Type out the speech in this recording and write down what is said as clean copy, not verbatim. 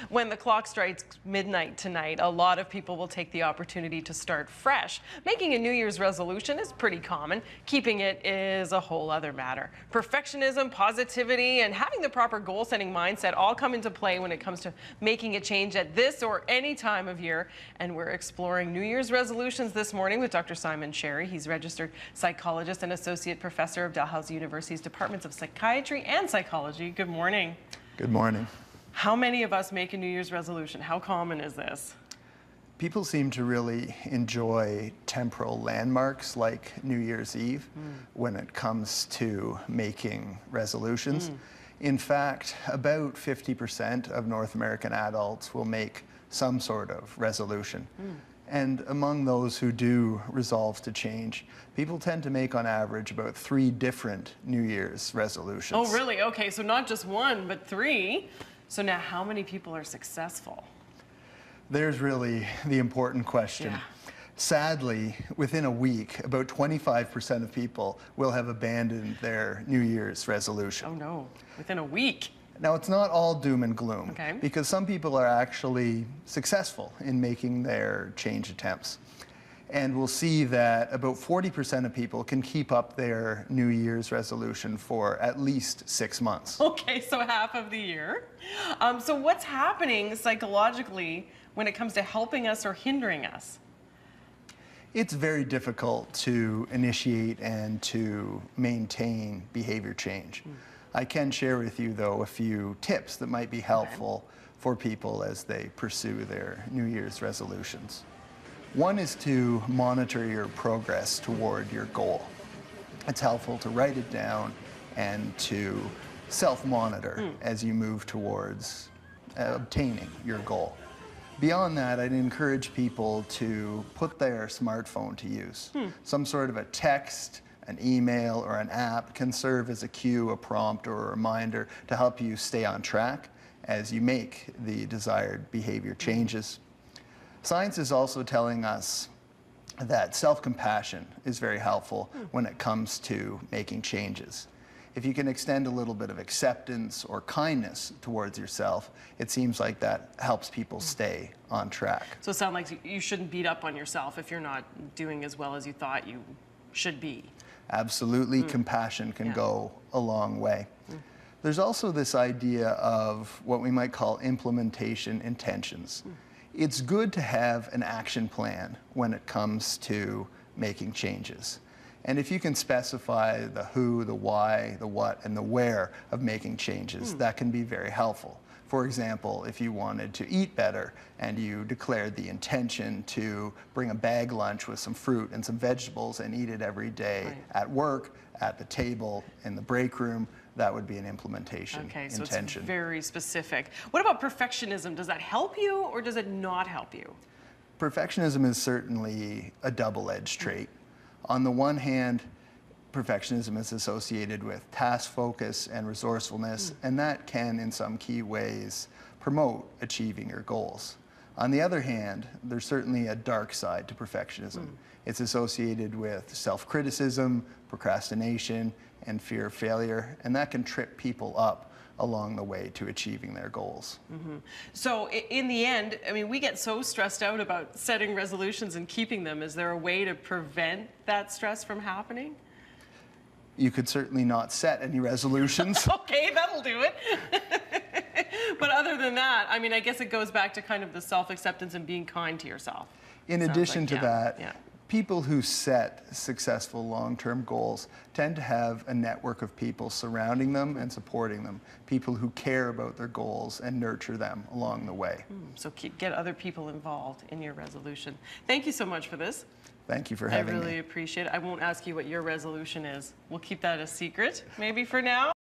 When the clock strikes midnight tonight, a lot of people will take the opportunity to start fresh. Making a New Year's resolution is pretty common. Keeping it is a whole other matter. Perfectionism, positivity, and having the proper goal-setting mindset all come into play when it comes to making a change at this or any time of year. And we're exploring New Year's resolutions this morning with Dr. Simon Cherry. He's registered psychologist and associate professor of Dalhousie University's Departments of Psychiatry and Psychology. Good morning. Good morning. How many of us make a New Year's resolution? How common is this? People seem to really enjoy temporal landmarks like New Year's Eve when it comes to making resolutions. In fact, about 50% of North American adults will make some sort of resolution. And among those who do resolve to change, people tend to make on average about 3 different New Year's resolutions. Oh, really? Okay, so not just 1, but 3. So now how many people are successful? There's really the important question. Yeah. Sadly, within a week, about 25% of people will have abandoned their New Year's resolution. Oh no, within a week. Now, it's not all doom and gloom, Okay. because some people are actually successful in making their change attempts. And we'll see that about 40% of people can keep up their New Year's resolution for at least 6 months. Okay, so half of the year. So what's happening psychologically when it comes to helping us or hindering us? It's very difficult to initiate and to maintain behavior change. I can share with you, though, a few tips that might be helpful for people as they pursue their New Year's resolutions. One is to monitor your progress toward your goal. It's helpful to write it down and to self-monitor as you move towards obtaining your goal. Beyond that, I'd encourage people to put their smartphone to use. Some sort of a text, an email, or an app can serve as a cue, a prompt, or a reminder to help you stay on track as you make the desired behavior changes. Science is also telling us that self-compassion is very helpful when it comes to making changes. If you can extend a little bit of acceptance or kindness towards yourself, it seems like that helps people stay on track. So it sounds like you shouldn't beat up on yourself if you're not doing as well as you thought you should be. Absolutely, compassion can go a long way. There's also this idea of what we might call implementation intentions. It's good to have an action plan when it comes to making changes. And if you can specify the who, the why, the what, and the where of making changes, that can be very helpful. For example, if you wanted to eat better and you declared the intention to bring a bag lunch with some fruit and some vegetables and eat it every day at work, at the table, in the break room, that would be an implementation intention. Okay, so it's very specific. What about perfectionism? Does that help you or does it not help you? Perfectionism is certainly a double-edged trait. On the one hand, perfectionism is associated with task focus and resourcefulness, and that can, in some key ways, promote achieving your goals. On the other hand, there's certainly a dark side to perfectionism. It's associated with self-criticism, procrastination, and fear of failure, and that can trip people up along the way to achieving their goals. So in the end, I mean, we get so stressed out about setting resolutions and keeping them. Is there a way to prevent that stress from happening? You could certainly not set any resolutions. Okay, that'll do it. But other than that, I mean, I guess it goes back to kind of the self-acceptance and being kind to yourself. In addition to that, people who set successful long-term goals tend to have a network of people surrounding them and supporting them, people who care about their goals and nurture them along the way. So get other people involved in your resolution. Thank you so much for this. Thank you for having me. I really appreciate it. I won't ask you what your resolution is. We'll keep that a secret, maybe for now.